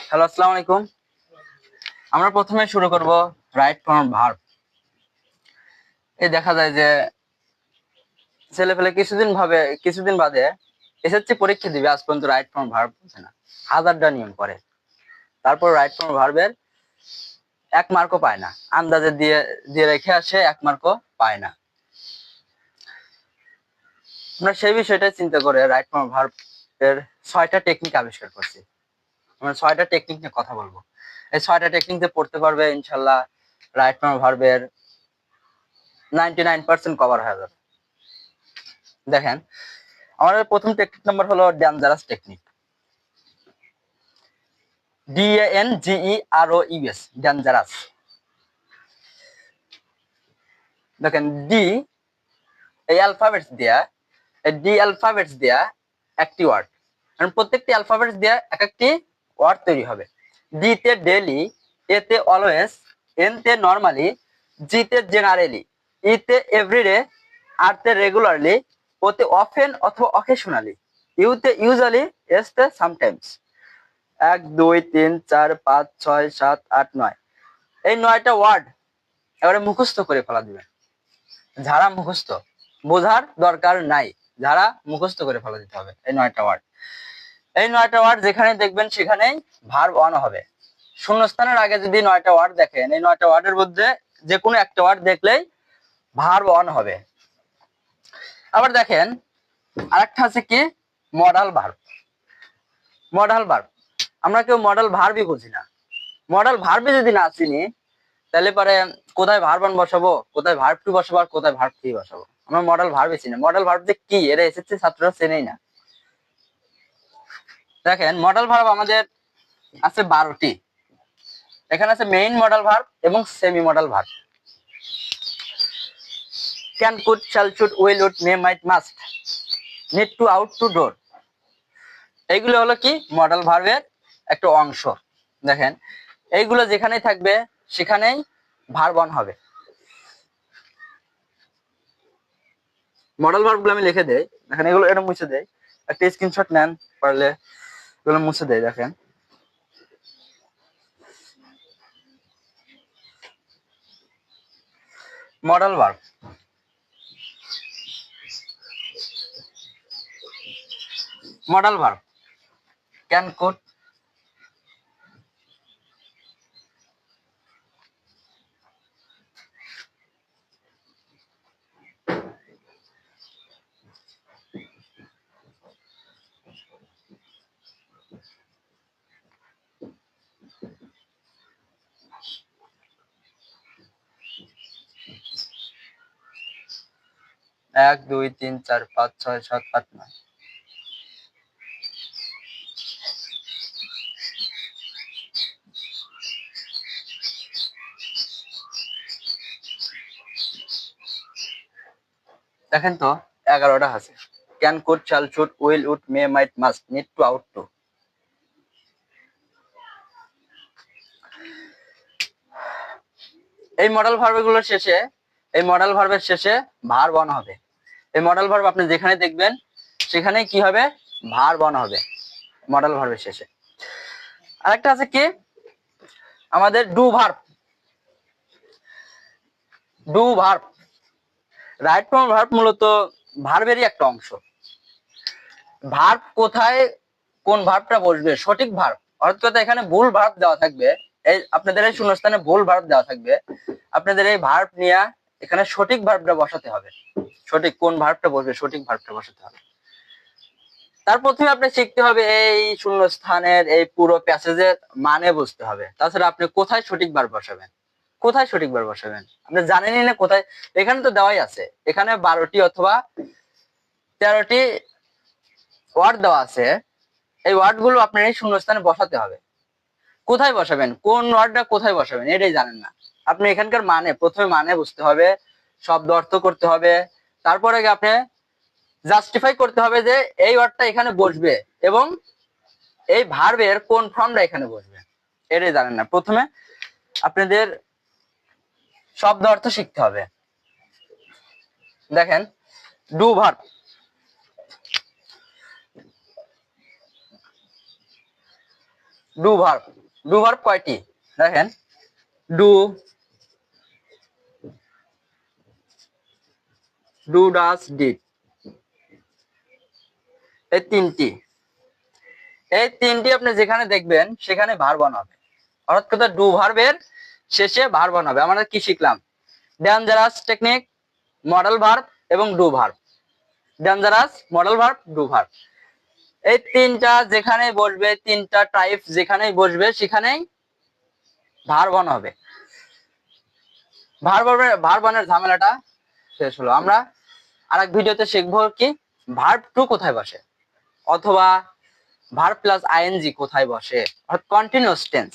Hello, আসসালামু আলাইকুম। আমরা প্রথমে শুরু করব রাইট ফর্ম ভার্ব। এই দেখা যায় যে ছেলেপেলে কিছুদিন বাদে এসএসসি পরীক্ষা দিবে, আজ পর্যন্ত রাইট ফর্ম ভার্ব বুঝে না, হাজারটা নিয়ম করে, তারপর রাইট ফর্ম ভার্বের 1 মার্কও পায় না, আন্দাজে দিয়ে দিয়ে রেখে আসে, 1 মার্কও পায় না। আমরা সেই বিষয়টা চিন্তা করে রাইট ফর্ম ভার্ব এর 6টা টেকনিক আবিষ্কার করছি। আমরা 6টা টেকনিক নিয়ে কথা বলবো। এই 6টা টেকনিক দিয়ে পড়তে পারবে ইনশাল্লাহ, রাইট ফর্ম ভার্বের 99% কভার হয়ে যাবে। দেখেন, আমাদের প্রথম টেকনিক নাম্বার হলো ডেঞ্জারাস টেকনিক। DANGEROUS, dangerous. দেখেন, ডি এই অ্যালফাবেটস দিয়া একটি ওয়ার্ড, কারণ প্রত্যেকটি অ্যালফাবেটস দিয়া এক একটি ওয়ার্ড তৈরি হবে। ডি তে ডেলি, এ তে অলওয়েজ, এন তে নরমালি, জি তে জেনারেলি, ই তে এভরিডে, আর তে রেগুলারলি, ও তে অফেন অথবা অকেশনালি, ইউ তে ইউজুয়ালি, এস তে সামটাইমস। 1 2 3 4 5 6 7 8 9, এই 9টা ওয়ার্ড এবারে মুখস্থ করে ফেলা দিবেন। যারা মুখস্থ, বোঝার দরকার নাই, যারা মুখস্থ করে ফেলা দিতে হবে এই 9টা ওয়ার্ড। এই 9টা ওয়ার্ড যেখানে দেখবেন সেখানেই ভার্ব অন হবে। শূন্যস্থানের আগে যদি 9টা ওয়ার্ড দেখেন, এই 9টা ওয়ার্ডের মধ্যে যে কোনো একটা ওয়ার্ড দেখলেই ভার্ব অন হবে। আবার দেখেন, আরেকটা আছে কি, মডাল ভার্ব। মডাল ভার্ব, আমরা কেউ মডাল ভার্বই বুঝি না। মডাল ভার্বই যদি না চিনি, তাহলে পরে কোথায় ভার্ব ওয়ান বসাবো, কোথায় ভার্ব টু বসাবো, আর কোথায় ভার্ব থ্রি বসাবো। আমরা মডেল ভার্বই চিনি, মডেল ভার্ব যে কি এটা এসএসসি ছাত্ররা চেনেই না। দেখেন, মডেল ভার্ব আমাদের আছে 12টি। এখানে আছে মেইন মডেল ভার্ব এবং semi modal verb. Can, could, shall, should, will, would, may, might, must, need to, ought to, dare, এইগুলো হলো কি মডেল ভার্বের একটা অংশ। দেখেন, এইগুলো যেখানেই থাকবে সেখানেই ভার্ব অন হবে। মডেল ভার্ব গুলো আমি লিখে দেই, দেখেন এগুলো এটা মুছে দেই, একটা স্ক্রিনশট নেন, পারলে এগুলো মুছে দেই। দেখেন, modal verb, model verb can, could, 1 2 3 4 5 6 7 8 9। দেখেন তো 11টা আছে। Can, could, shall, should, will, would, may, might, must, need to, ought to. এই মডেল ভার্বগুলোর শেষে, এই মডেল ভার্বের শেষে ভার্ব অন হবে। এই মডেল ভার্ব আপনি যেখানে দেখবেন সেখানে কি হবে, ভার্ব অন হবে মডেল ভার্বের শেষে। আরেকটা আছে কি, আমাদের do verb. Do verb, right form verb মূলত ভার্বেরই একটা অংশ। ভার্ব কোথায়, কোন ভার্বটা বসবে, সঠিক ভার্ব, অর্থাৎ এখানে ভুল ভার্ব দেওয়া থাকবে। এই আপনাদের এই শূন্যস্থানে ভুল ভার্ব দেওয়া থাকবে, আপনাদের এই ভার্ব নিয়ে এখানে সঠিক ভার্বটা বসাতে হবে। সঠিক কোন ভার্বটা বসবে, সঠিক ভার্বটা বসাতে হবে। তার প্রথমে আপনি শিখতে হবে এই শূন্যস্থানের এই পুরো প্যাসেজের মানে বুঝতে হবে। তাছাড়া আপনি কোথায় সঠিক ভার্ব বসাবেন, কোথায় সঠিক ভার্ব বসাবেন আপনি জানেনই না কোথায়। এখানে তো দেওয়াই আছে, এখানে 12টি অথবা 13টি ওয়ার্ড দেওয়া আছে। এই ওয়ার্ড গুলো আপনার এই শূন্যস্থানে বসাতে হবে। কোথায় বসাবেন, কোন ওয়ার্ডটা কোথায় বসাবেন এটাই জানেন না আপনি। এখানকার মানে, প্রথমে মানে বুঝতে হবে, শব্দ অর্থ করতে হবে, তারপরে আপনি জাস্টিফাই করতে হবে যে এই ওয়ার্ডটা এখানে বসবে এবং এই ভার্বের কোন ফর্মটা এখানে বসবে, এটাই জানেন না। প্রথমে আপনাদের শব্দ অর্থ শিখতে হবে। দেখেন, do verb, do verb. Do verb কয়টি দেখেন, ডু, ডু, ডাস, ডিড, এই তিনটি। এই তিনটি আপনি যেখানে দেখবেন সেখানে ভার্ব বানাবে, অর্থাৎ কথা ডু ভার্বের শেষে ভার্ব বানাবে। আমরা কি শিখলাম? ডেঞ্জারাস টেকনিক, মডেল ভার্ব এবং do verb. Dangerous, modal verb, do verb, এই তিনটা যেখানে বসবে, তিনটা টাইপ যেখানেই বসবে সেখানেই ভার্ব বানাবে। ভার্ব বানানোর ঝামেলাটা শেষ হলো। আমরা আরেক ভিডিওতে শিখবো কি ভার্ব টু কোথায় বসে, অথবা ভার্ব প্লাস আইএনজি কোথায় বসে, অর্থাৎ কন্টিনিউয়াস টেন্স।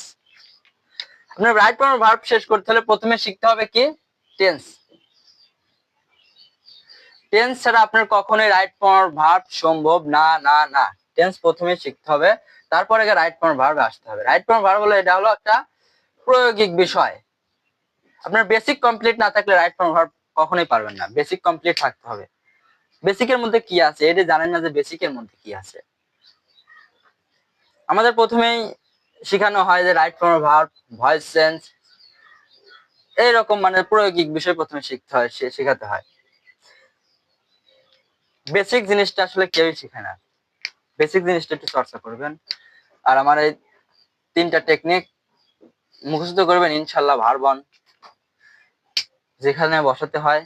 আপনার রাইট ফর্ম ভার্ব শেষ করতে হলে প্রথমে শিখতে হবে কি টেন্স। টেন্স ছাড়া আপনার কখনোই রাইট ফর্ম ভার্ব সম্ভব না, না, না। টেন্স প্রথমে শিখতে হবে, তারপরে রাইট ফর্ম ভার্ব আসতে হবে। রাইট ফর্ম ভার্ব হলো, এটা হলো একটা প্রায়োগিক বিষয়। আপনার বেসিক কমপ্লিট না থাকলে রাইট ফর্ম ভার্ব কখনোই পারবেন না। বেসিক কমপ্লিট থাকতে হবে। বেসিকের মধ্যে কি আছে এটা জানেন না যে বেসিকের মধ্যে কি আছে। আমাদের প্রথমেই শেখানো হয় যে right form verb, voice change, এইরকম মানে প্রায়োগিক বিষয় প্রথমে শিখতে হয়, শেখাতে হয়। বেসিক জিনিসটা আসলে কেউই শেখায় না। বেসিক জিনিসটা একটু চর্চা করবেন। আর আমার এই তিনটা টেকনিক মুখস্থ করবেন, ইনশাল্লাহ ভার্ব অন যেখানে বসাতে হয়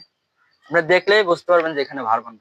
আপনি দেখলেই বুঝতে পারবেন যে এখানে ভার্ব অন